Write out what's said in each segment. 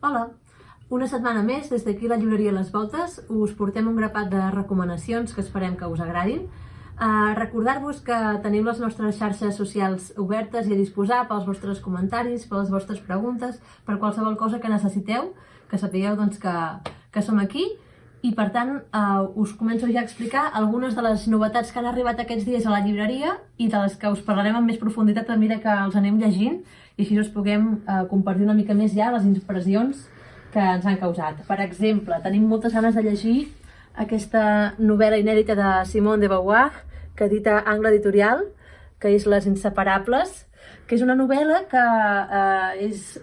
Hola! Una setmana més, des d'aquí la llibreria Les Voltes, us portem un grapat de recomanacions que esperem que us agradin. Recordar-vos que tenim les nostres xarxes socials obertes i a disposar pels vostres comentaris, per les vostres preguntes, per qualsevol cosa que necessiteu, que sapigueu que som aquí. I per tant, us començo ja a explicar algunes de les novetats que han arribat aquests dies a la llibreria i de les que us parlarem amb més profunditat a mesura que els anem llegint i així us puguem compartir una mica més ja les impressions que ens han causat. Per exemple, tenim moltes ganes de llegir aquesta novel·la inèdita de Simone de Beauvoir que edita Angle Editorial, que és Les Inseparables, que és una novel·la que és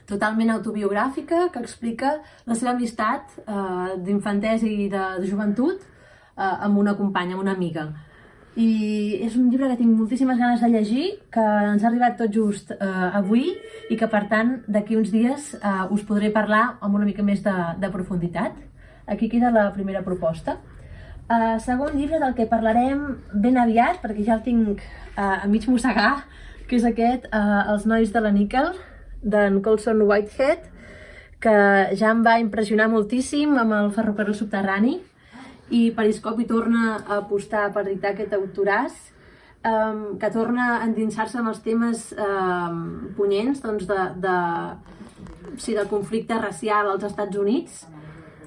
totalment autobiogràfica, que explica la seva amistat d'infantesa i de joventut amb una companya, amb una amiga. I és un llibre que tinc moltíssimes ganes de llegir, que ens ha arribat tot just avui i que per tant d'aquí uns dies us podré parlar amb una mica més de profunditat. Aquí queda la primera proposta. Segon llibre del que parlarem ben aviat, perquè ja el tinc a mig mossegar, que és aquest, Els nois de la níquel, d'en Colson Whitehead, que ja em va impressionar moltíssim amb el ferrocarril subterrani, i Periscopi torna a apostar per editar aquest autoràs, que torna a endinsar-se en els temes punyents del conflicte racial als Estats Units.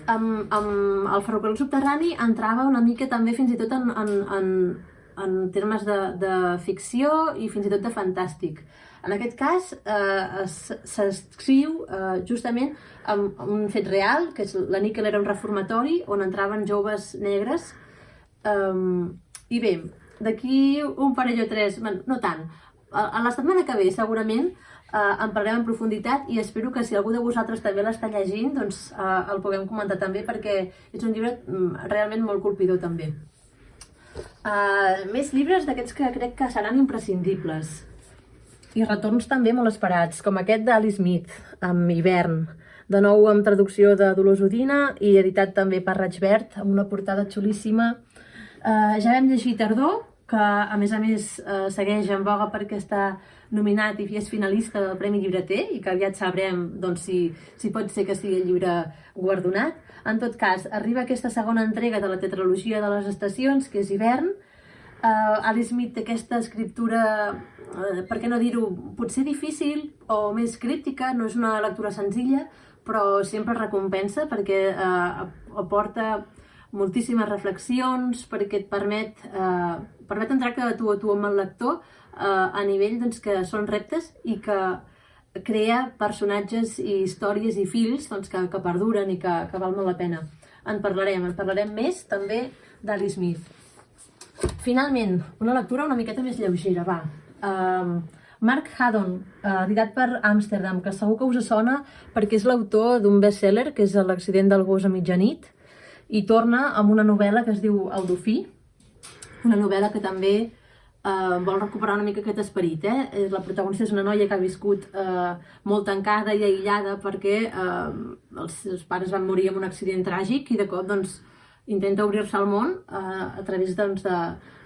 Amb el ferrocarril subterrani entrava una mica també fins i tot en termes de ficció i fins i tot de fantàstic. En aquest cas s'escriu justament amb un fet real, que és la níquel era un reformatori on entraven joves negres. I bé, d'aquí un parell o tres, no tant, a la setmana que ve segurament en parlarem en profunditat i espero que si algú de vosaltres també l'està llegint doncs el puguem comentar també, perquè és un llibre realment molt colpidor també. Més llibres d'aquests que crec que seran imprescindibles i retorns també molt esperats, com aquest d'Ali Smith, amb Hivern, de nou amb traducció de Dolors Udina i editat també per Raig Verd, amb una portada xulíssima. Ja vam llegir Tardor, que a més segueix en voga perquè està nominat i és finalista del Premi Llibreter i que aviat sabrem si pot ser que sigui el llibre guardonat. En tot cas, arriba aquesta segona entrega de la tetralogia de les estacions, que és Hivern. Ali Smith té aquesta escriptura, per què no dir-ho, potser difícil o més críptica, no és una lectura senzilla, però sempre recompensa perquè aporta moltíssimes reflexions, perquè et permet entrar de tu a tu amb el lector a nivell que són reptes i que crea personatges i històries i fils que perduren i que val molt la pena. En parlarem més també d'Ali Smith. Finalment, una lectura una miqueta més lleugera, va. Mark Haddon, editat per Amsterdam, que segur que us sona perquè és l'autor d'un best-seller, que és L'accident del gos a mitjanit, i torna amb una novel·la que es diu El dofí, una novel·la que també vol recuperar una mica aquest esperit. La protagonista és una noia que ha viscut molt tancada i aïllada perquè els seus pares van morir en un accident tràgic i de cop intenta obrir-se al món a través de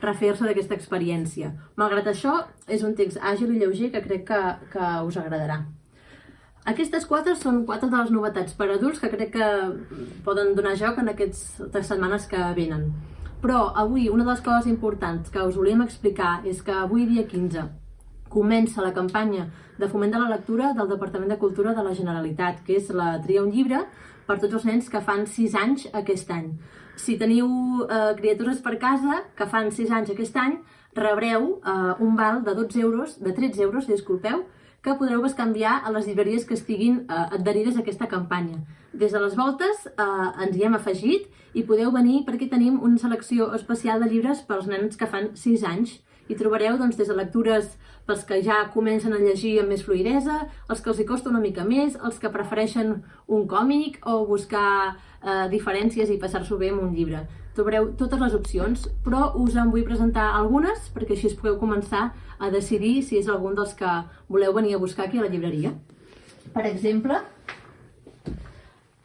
refer-se d'aquesta experiència. Malgrat això, és un text àgil i lleuger que crec que us agradarà. Aquestes quatre són quatre de les novetats per adults que crec que poden donar joc en aquestes setmanes que venen. Però avui una de les coses importants que us volíem explicar és que avui, dia 15, comença la campanya de foment de la lectura del Departament de Cultura de la Generalitat, que és la Tria un llibre per tots els nens que fan 6 anys aquest any. Si teniu criatures per casa que fan 6 anys aquest any, rebreu un val de 13 euros, que podreu bescanviar a les llibreries que estiguin adherides a aquesta campanya. Des de Les Voltes ens hi hem afegit i podeu venir perquè tenim una selecció especial de llibres pels nens que fan 6 anys. Hi trobareu des de lectures pels que ja comencen a llegir amb més fluïdesa, els que els hi costa una mica més, els que prefereixen un còmic o buscar diferències i passar-s'ho bé amb un llibre. Trobareu totes les opcions, però us en vull presentar algunes perquè així podeu començar a decidir si és algun dels que voleu venir a buscar aquí a la llibreria. Per exemple,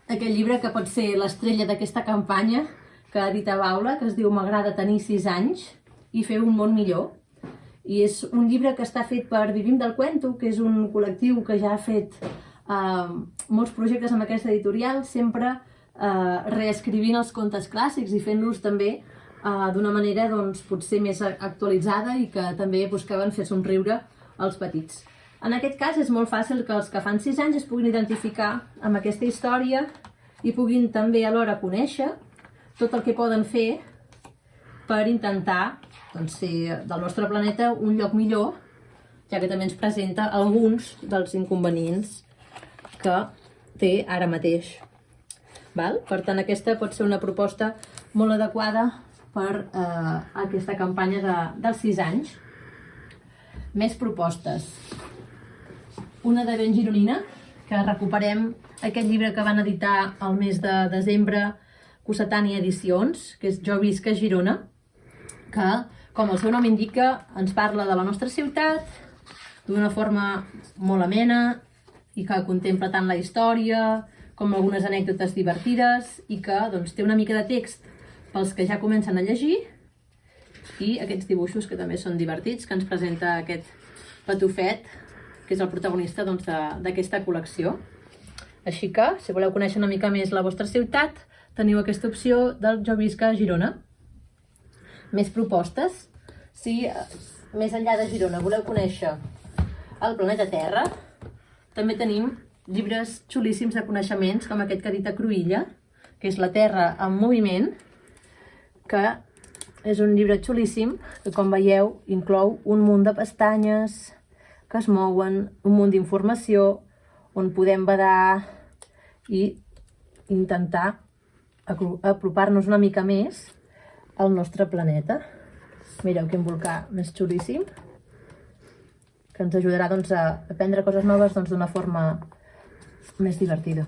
aquest llibre que pot ser l'estrella d'aquesta campanya que edita Baula, que es diu M'agrada tenir 6 anys i fer un món millor. I és un llibre que està fet per Vivim del Cuento, que és un col·lectiu que ja ha fet molts projectes amb aquesta editorial, sempre reescrivint els contes clàssics i fent-los també d'una manera doncs, potser més actualitzada i que també buscaven fer somriure als petits. En aquest cas és molt fàcil que els que fan 6 anys es puguin identificar amb aquesta història i puguin també alhora conèixer tot el que poden fer per intentar doncs, fer del nostre planeta un lloc millor, ja que també ens presenta alguns dels inconvenients que té ara mateix. Val? Per tant, aquesta pot ser una proposta molt adequada per aquesta campanya dels 6 anys. Més propostes. Una de ben gironina, que recuperem aquest llibre que van editar el mes de desembre Cossetània Edicions, que és Jo visc a Girona, que, com el seu nom indica, ens parla de la nostra ciutat d'una forma molt amena i que contempla tant la història com algunes anècdotes divertides i que doncs, té una mica de text pels que ja comencen a llegir i aquests dibuixos que també són divertits, que ens presenta aquest patufet, que és el protagonista doncs, d'aquesta col·lecció. Així que, si voleu conèixer una mica més la vostra ciutat, teniu aquesta opció del Jo visc a Girona. Més propostes. Si més enllà de Girona voleu conèixer el planeta Terra, també tenim llibres xulíssims de coneixements, com aquest que ha dit a Cruïlla, que és La Terra en moviment, que és un llibre xulíssim que, com veieu, inclou un munt de pestanyes que es mouen, un munt d'informació on podem badar i intentar apropar-nos una mica més al nostre planeta. Mireu quin volcà més xulíssim, que ens ajudarà doncs, a aprendre coses noves d'una forma més divertida.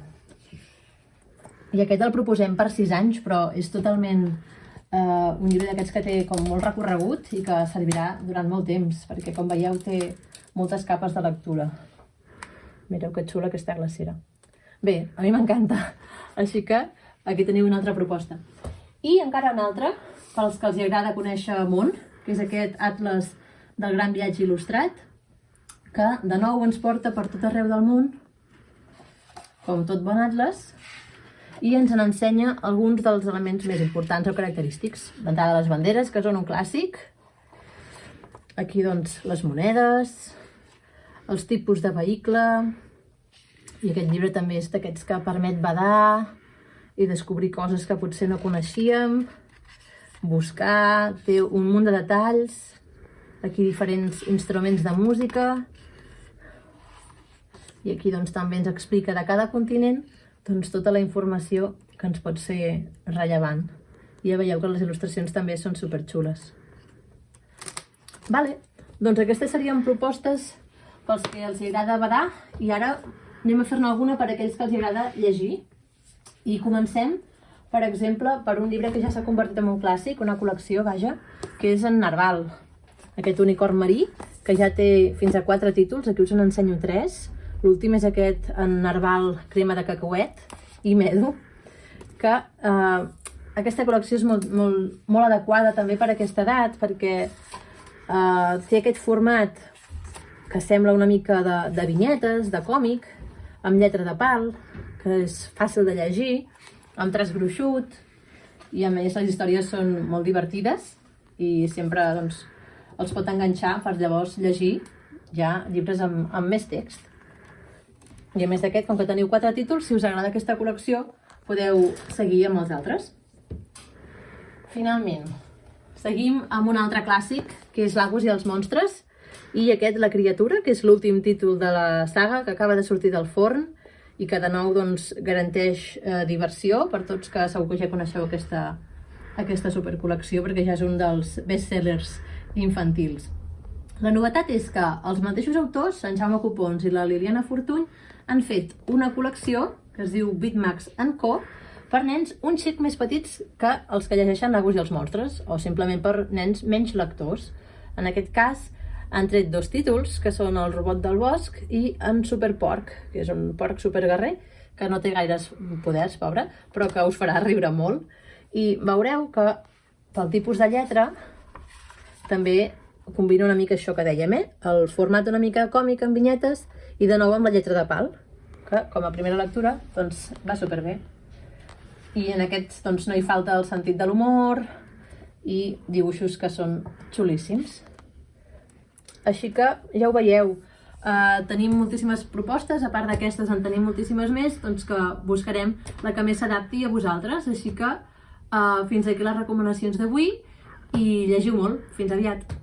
I aquest el proposem per 6 anys, però és totalment un llibre d'aquests que té com molt recorregut i que servirà durant molt temps, perquè com veieu té moltes capes de lectura. Mireu que xula aquesta glacera. Bé, a mi m'encanta, així que aquí teniu una altra proposta. I encara una altra, pels que els agrada conèixer món, que és aquest atles del Gran Viatge Il·lustrat, que de nou ens porta per tot arreu del món, com tot bon atles, i ens ensenya alguns dels elements més importants o característics. D'entrada les banderes, que són un clàssic. Aquí, doncs, les monedes, els tipus de vehicle, i aquest llibre també és d'aquests que permet badar i descobrir coses que potser no coneixíem, buscar, té un munt de detalls, aquí diferents instruments de música, i aquí doncs, també ens explica de cada continent doncs, tota la informació que ens pot ser rellevant. I ja veieu que les il·lustracions també són superxules. Vale, doncs aquestes serien propostes pels que els agrada badar i ara anem a fer-ne alguna per a aquells que els agrada llegir. I comencem, per exemple, per un llibre que ja s'ha convertit en un clàssic, una col·lecció, vaja, que és en Narval. Aquest unicorn marí, que ja té fins a 4 títols, aquí us n'ensenyo 3. L'últim és aquest en Narval crema de cacauet i medo, que aquesta col·lecció és molt adequada també per a aquesta edat, perquè té aquest format que sembla una mica de vinyetes, de còmic, amb lletra de pal, que és fàcil de llegir, amb traç gruixut, i a més les històries són molt divertides i sempre doncs, els pot enganxar per llavors llegir ja llibres amb més text. I a més d'aquest, com que teniu 4 títols, si us agrada aquesta col·lecció, podeu seguir amb els altres. Finalment, seguim amb un altre clàssic, que és L'Agus i els monstres, i aquest La criatura, que és l'últim títol de la saga, que acaba de sortir del forn, i que de nou doncs, garanteix diversió per tots que segur que ja coneixeu aquesta supercol·lecció, perquè ja és un dels bestsellers infantils. La novetat és que els mateixos autors, en Jaume Copons i la Liliana Fortuny, han fet una col·lecció que es diu Bitmax & Co. Per nens un xic més petits que els que llegeixen L'Agus i els monstres, o simplement per nens menys lectors. En aquest cas, han tret 2 títols, que són El robot del bosc i En Superporc, que és un porc superguerrer, que no té gaires poders, pobre, però que us farà riure molt. I veureu que pel tipus de lletra també combina una mica això que dèiem, el format una mica còmic amb vinyetes i de nou amb la lletra de pal, que com a primera lectura doncs, va superbé. I en aquests doncs, no hi falta el sentit de l'humor i dibuixos que són xulíssims. Així que ja ho veieu, tenim moltíssimes propostes, a part d'aquestes en tenim moltíssimes més, doncs que buscarem la que més s'adapti a vosaltres. Així que fins aquí les recomanacions d'avui i llegiu molt. Fins aviat!